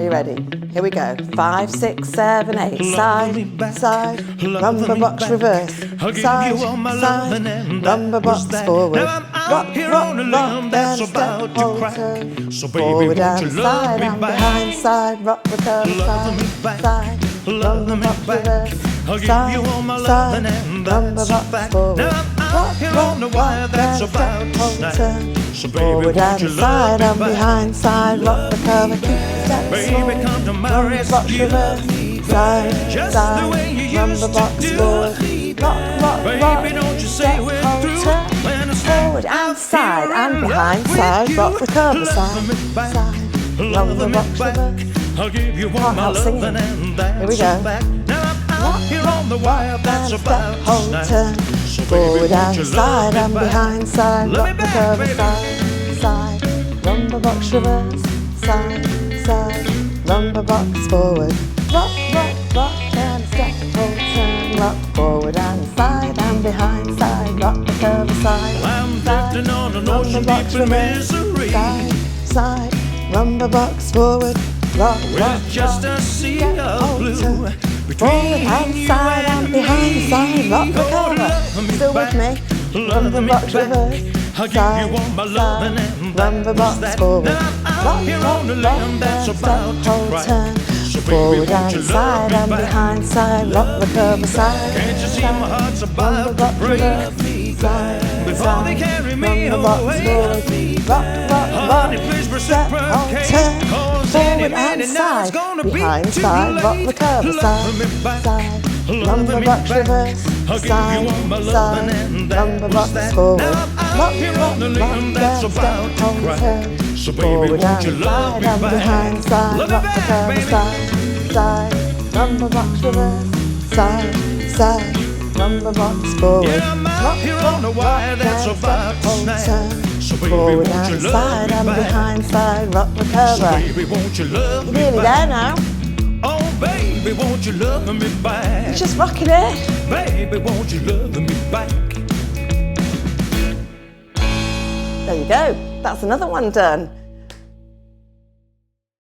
you ready? Here we go. 5, 6, 7, 8. Side, side, rumba box reverse. Side, side, rumba box forward. Rock, rock, rock, then step, hold, turn. Forward and side and behind, side, rock, recover, side, side, rumba box reverse. Side, side, rumba box forward. Rock, rock, rock, then step, hold, turn. Forward and side and behind, side, rock, recover, step, Baby, come to my rumba box reverse. Side, side, rumba box forward. Rock, rock, rock, Baby, don't you say step, we're hold, through turn. when it's Forward and side and behind, side, rock, recover, side, side, rumba box reverse. I'll give you all Can't my help loving singing. and that's Here we go. back. Now I'm out here on the wire, that's Rock, about step, hold, snap. turn. So Forward baby, won't you and love side me and back? behind, side, Love me rock, back, recover, baby. side, side, rumba box reverse. Side, side, rumba box forward. Rock, rock, rock, and step, hold, turn. Rock, forward and side and behind, side, rock, recover, side. I'm side, drifting on an rumba ocean box deep in reverse. misery. Side, side, rumba box forward. Rock, rock, With just rock, a sea step, of hold, blue turn. Forward between and you side and behind, side, rock, Lord, recover. love me Still back. with me? Love Rumba me box back. reverse. I'll give you all my loving and rumba that's box that. forward. Now I'm out here on the land that's then about step, to hold, crack. turn. So baby, Forward won't you and love side me and back? behind, side, rock, recover, side. Can't you see side, my heart's rumba about to box break? reverse. Side, Before side, they carry me rumba box away. forward. Rock, rock, Honey, rock, please step, hold, reciprocate. turn. Cause any Forward and minute now it's side, gonna be behind, too side, rock, late. recover, Love me side, back. side, Love rumba me box back. reverse. I'll give you all my loving Side, and that rumba was box that. forward. Now I'm out Rock, here rock, on the rock, land that's then about step, to hold, crack. turn. So baby, Forward won't you and love side me and back? behind, side, Love me rock, back, recover, baby. side, side, rumba box reverse. Side, side, rumba box forward. Yeah, I'm out here on the wire that's then about step, to hold, snap. turn. So baby, Forward won't you and love side me and back? behind, side, rock, So recover. baby, won't you love You're me nearly back? there now. Oh baby, won't you love me back? You're just rocking it. Baby, won't you love me back? There you go. That's another one done.